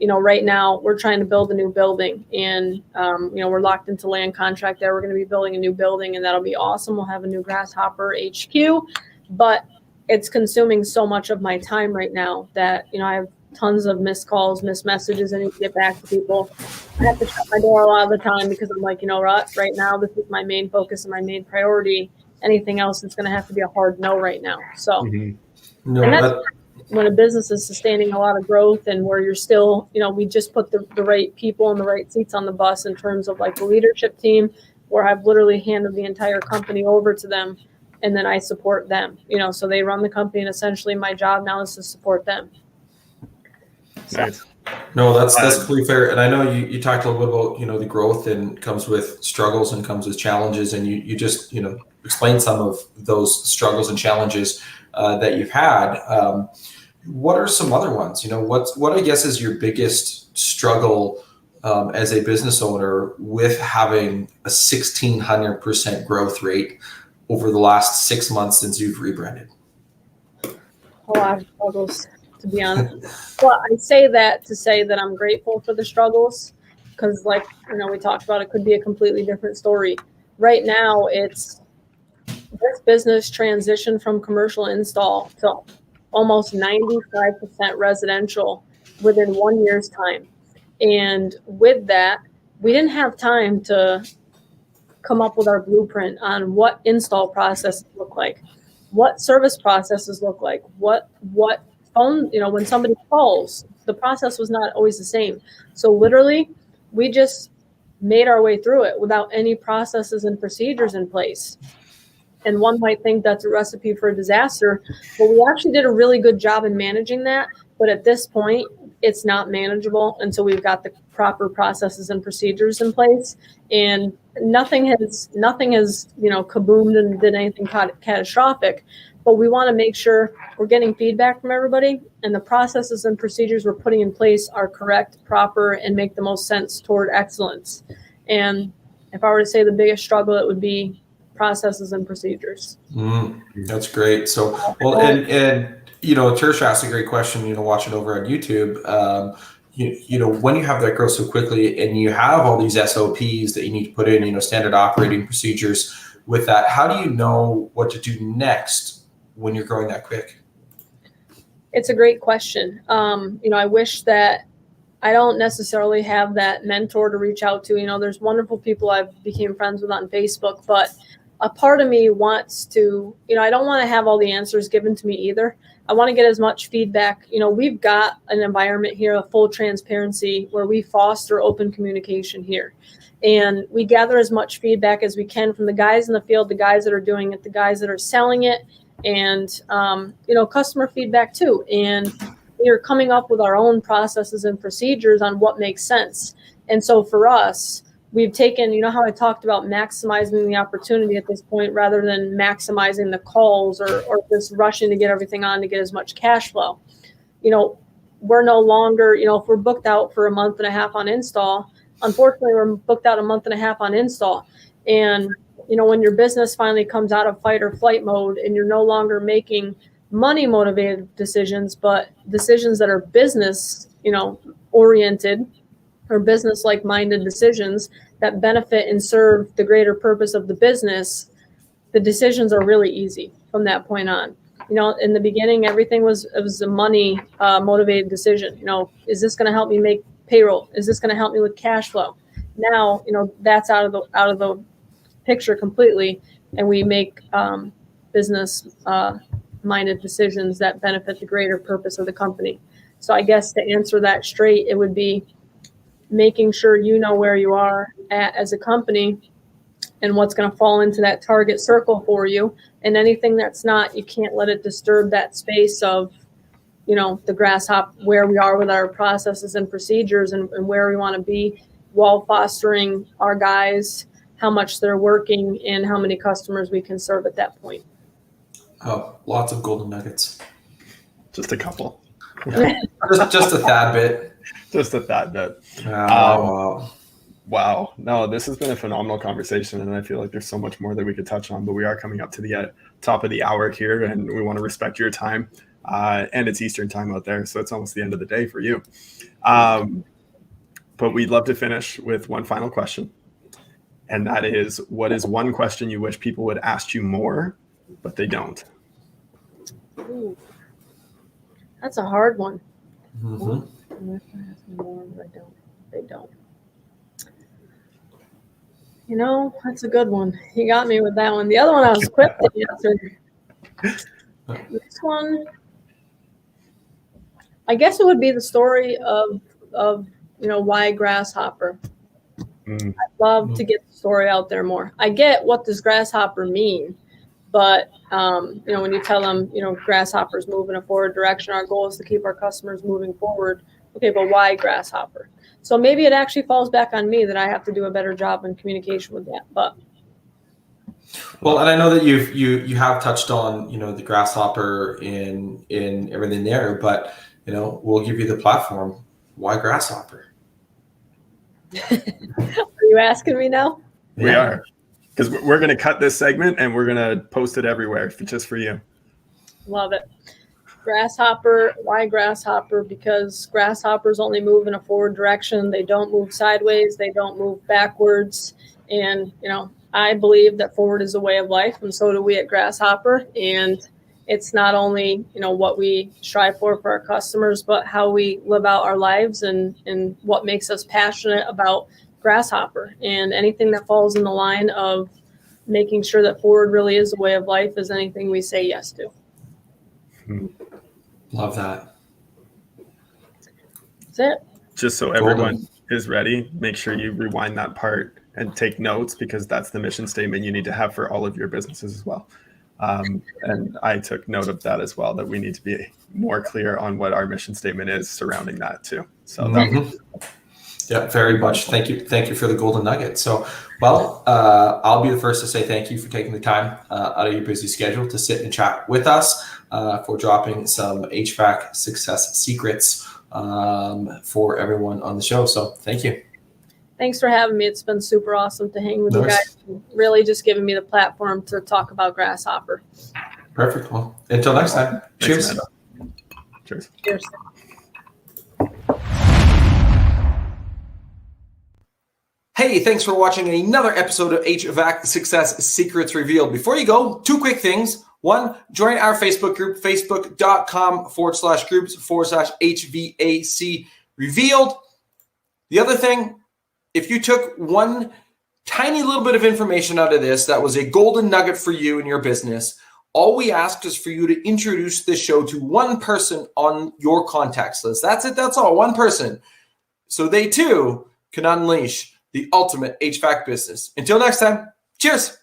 D: right now we're trying to build a new building, and, we're locked into land contract there. We're going to be building a new building, and that'll be awesome. We'll have a new Grasshopper HQ, but it's consuming so much of my time right now that, I have tons of missed calls, missed messages. I need to get back to people. I have to shut my door a lot of the time because I'm like, right now, this is my main focus and my main priority. Anything else is going to have to be a hard no right now. So, and that's when a business is sustaining a lot of growth and where you're still, we just put the right people in the right seats on the bus in terms of like the leadership team, where I've literally handed the entire company over to them. And then I support them, so they run the company, and essentially my job now is to support them.
B: Nice.
C: No, that's completely fair. And I know you talked a little bit about, the growth and comes with struggles and comes with challenges. And you just, explained some of those struggles and challenges that you've had. What are some other ones? What I guess is your biggest struggle as a business owner with having a 1,600% growth rate over the last 6 months since you've rebranded?
D: A lot of struggles, to be honest. Well, I say that to say that I'm grateful for the struggles, because like, we talked about, it could be a completely different story. Right now, it's this business transitioned from commercial install to almost 95% residential within 1 year's time. And with that, we didn't have time to come up with our blueprint on what install processes look like, what service processes look like, what phone, when somebody calls, the process was not always the same. So literally, we just made our way through it without any processes and procedures in place. And one might think that's a recipe for a disaster, but we actually did a really good job in managing that. But at this point, it's not manageable until we've got the proper processes and procedures in place. And nothing has kaboomed and did anything catastrophic. But we want to make sure we're getting feedback from everybody, and the processes and procedures we're putting in place are correct, proper, and make the most sense toward excellence. And if I were to say the biggest struggle, it would be processes and procedures.
C: That's great. So, well, and Trish asked a great question, watching over on YouTube, when you have that growth so quickly and you have all these SOPs that you need to put in, standard operating procedures with that, how do you know what to do next when you're growing that quick?
D: It's a great question. I wish that I don't necessarily have that mentor to reach out to. There's wonderful people I've became friends with on Facebook, but a part of me wants to, I don't want to have all the answers given to me either. I want to get as much feedback. We've got an environment here of full transparency where we foster open communication here. And we gather as much feedback as we can from the guys in the field, the guys that are doing it, the guys that are selling it, and, customer feedback too. And we're coming up with our own processes and procedures on what makes sense. And so for us, we've taken, how I talked about maximizing the opportunity at this point rather than maximizing the calls or just rushing to get everything on to get as much cash flow. we're no longer, if we're booked out for a month and a half on install, unfortunately, we're booked out a month and a half on install. And, when your business finally comes out of fight or flight mode and you're no longer making money motivated decisions, but decisions that are business, oriented or business like minded decisions that benefit and serve the greater purpose of the business, the decisions are really easy from that point on. In the beginning, everything was a money motivated decision. Is this going to help me make payroll? Is this going to help me with cash flow? Now, that's out of the picture completely, and we make business minded decisions that benefit the greater purpose of the company. So I guess to answer that straight, it would be making sure you know where you are at as a company and what's going to fall into that target circle for you. And anything that's not, you can't let it disturb that space of, the Grasshopper, where we are with our processes and procedures and where we want to be while fostering our guys, how much they're working and how many customers we can serve at that point.
C: Oh, lots of golden nuggets.
B: Just a couple.
C: Yeah. just a tad bit.
B: Just a tad bit. Wow. No, this has been a phenomenal conversation, and I feel like there's so much more that we could touch on, but we are coming up to the top of the hour here, and we want to respect your time. And it's Eastern time out there, so it's almost the end of the day for you. But we'd love to finish with one final question, and that is, what is one question you wish people would ask you more, but they don't?
D: Ooh, that's a hard one.
C: Mm-hmm.
D: They don't. That's a good one. You got me with that one. The other one I was quick to answer. This one, I guess it would be the story of why Grasshopper. I'd love to get the story out there more. I get what does Grasshopper mean, but when you tell them, Grasshopper's moving in a forward direction, our goal is to keep our customers moving forward. Okay, but why Grasshopper? So maybe it actually falls back on me that I have to do a better job in communication with that. But
C: well, and I know that you have touched on the Grasshopper in everything there, but we'll give you the platform. Why Grasshopper?
D: Are you asking me now?
B: We are, because we're going to cut this segment and we're going to post it everywhere just for you.
D: Love it. Grasshopper. Why Grasshopper? Because grasshoppers only move in a forward direction. They don't move sideways. They don't move backwards. And, I believe that forward is a way of life, and so do we at Grasshopper. And it's not only, what we strive for our customers, but how we live out our lives and what makes us passionate about Grasshopper. And anything that falls in the line of making sure that forward really is a way of life is anything we say yes to.
C: Love that.
D: That's it.
B: Just so everyone is ready, make sure you rewind that part and take notes, because that's the mission statement you need to have for all of your businesses as well. And I took note of that as well, that we need to be more clear on what our mission statement is surrounding that too. So
C: yeah, very much. Thank you for the golden nugget. So, I'll be the first to say thank you for taking the time out of your busy schedule to sit and chat with us, for dropping some HVAC success secrets for everyone on the show. So thank you.
D: Thanks for having me. It's been super awesome to hang with you guys. Really just giving me the platform to talk about Grasshopper.
C: Perfect. Well, until next time. Cheers.
B: Amanda. Cheers.
D: Cheers.
C: Hey, thanks for watching another episode of HVAC Success Secrets Revealed. Before you go, two quick things. One, join our Facebook group, facebook.com/groups/HVAC Revealed. The other thing, if you took one tiny little bit of information out of this that was a golden nugget for you in your business, all we ask is for you to introduce this show to one person on your contact list. That's it. That's all. One person. So they too can unleash the ultimate HVAC business. Until next time, cheers.